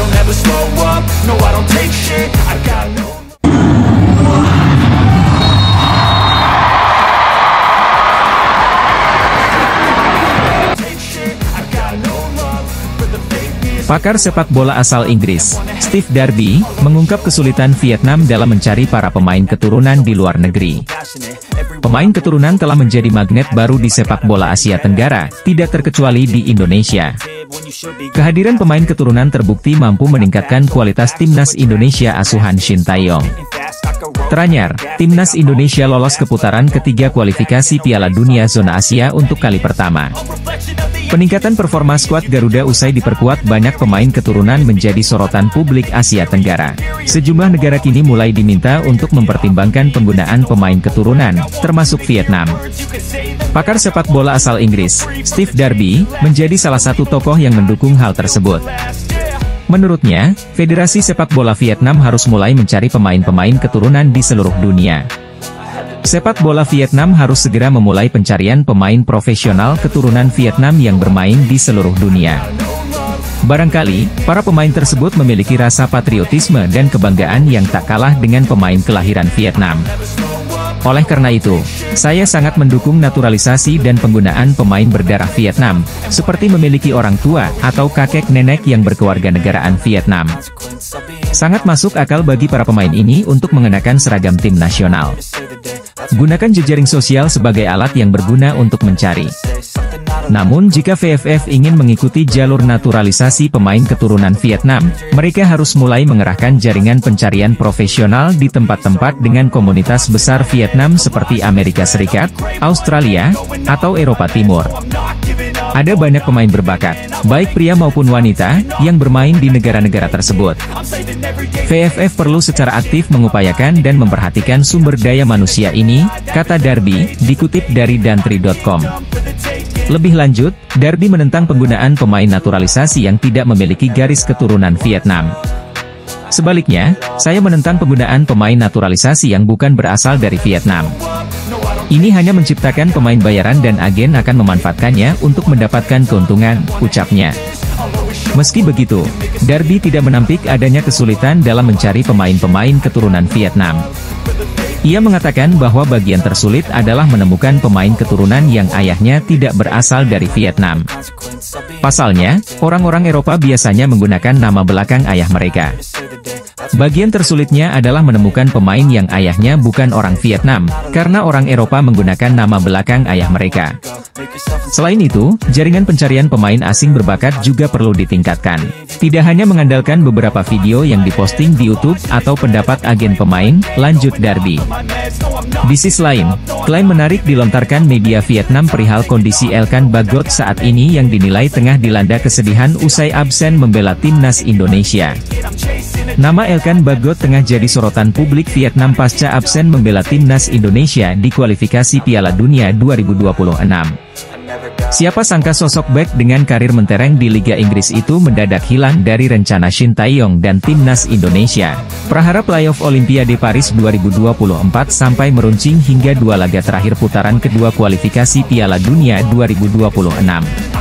I'll never slow up, no I don't take shit, I got no Pakar sepak bola asal Inggris, Steve Darby, mengungkap kesulitan Vietnam dalam mencari para pemain keturunan di luar negeri. Pemain keturunan telah menjadi magnet baru di sepak bola Asia Tenggara, tidak terkecuali di Indonesia. Kehadiran pemain keturunan terbukti mampu meningkatkan kualitas timnas Indonesia asuhan Shin Tae-yong. Teranyar, timnas Indonesia lolos ke putaran ketiga kualifikasi Piala Dunia Zona Asia untuk kali pertama. Peningkatan performa skuad Garuda usai diperkuat banyak pemain keturunan menjadi sorotan publik Asia Tenggara. Sejumlah negara kini mulai diminta untuk mempertimbangkan penggunaan pemain keturunan, termasuk Vietnam. Pakar sepak bola asal Inggris, Steve Darby, menjadi salah satu tokoh yang mendukung hal tersebut. Menurutnya, Federasi Sepak Bola Vietnam harus mulai mencari pemain-pemain keturunan di seluruh dunia. Sepak bola Vietnam harus segera memulai pencarian pemain profesional keturunan Vietnam yang bermain di seluruh dunia. Barangkali, para pemain tersebut memiliki rasa patriotisme dan kebanggaan yang tak kalah dengan pemain kelahiran Vietnam. Oleh karena itu, saya sangat mendukung naturalisasi dan penggunaan pemain berdarah Vietnam, seperti memiliki orang tua atau kakek nenek yang berkewarganegaraan Vietnam. Sangat masuk akal bagi para pemain ini untuk mengenakan seragam tim nasional. Gunakan jejaring sosial sebagai alat yang berguna untuk mencari. Namun jika VFF ingin mengikuti jalur naturalisasi pemain keturunan Vietnam, mereka harus mulai mengerahkan jaringan pencarian profesional di tempat-tempat dengan komunitas besar Vietnam seperti Amerika Serikat, Australia, atau Eropa Timur. Ada banyak pemain berbakat, baik pria maupun wanita, yang bermain di negara-negara tersebut. VFF perlu secara aktif mengupayakan dan memperhatikan sumber daya manusia ini, kata Darby, dikutip dari Dantri.com. Lebih lanjut, Darby menentang penggunaan pemain naturalisasi yang tidak memiliki garis keturunan Vietnam. Sebaliknya, saya menentang penggunaan pemain naturalisasi yang bukan berasal dari Vietnam. Ini hanya menciptakan pemain bayaran dan agen akan memanfaatkannya untuk mendapatkan keuntungan, ucapnya. Meski begitu, Darby tidak menampik adanya kesulitan dalam mencari pemain-pemain keturunan Vietnam. Ia mengatakan bahwa bagian tersulit adalah menemukan pemain keturunan yang ayahnya tidak berasal dari Vietnam. Pasalnya, orang-orang Eropa biasanya menggunakan nama belakang ayah mereka. Bagian tersulitnya adalah menemukan pemain yang ayahnya bukan orang Vietnam, karena orang Eropa menggunakan nama belakang ayah mereka. Selain itu, jaringan pencarian pemain asing berbakat juga perlu ditingkatkan. Tidak hanya mengandalkan beberapa video yang diposting di YouTube atau pendapat agen pemain, lanjut Darby. Di sisi lain, klaim menarik dilontarkan media Vietnam perihal kondisi Elkan Bagot saat ini yang dinilai tengah dilanda kesedihan usai absen membela timnas Indonesia. Nama Elkan Bagot tengah jadi sorotan publik Vietnam pasca absen membela timnas Indonesia di kualifikasi Piala Dunia 2026. Siapa sangka sosok bek dengan karir mentereng di Liga Inggris itu mendadak hilang dari rencana Shin Tae-yong dan timnas Indonesia. Prahara playoff Olimpiade Paris 2024 sampai meruncing hingga 2 laga terakhir putaran kedua kualifikasi Piala Dunia 2026.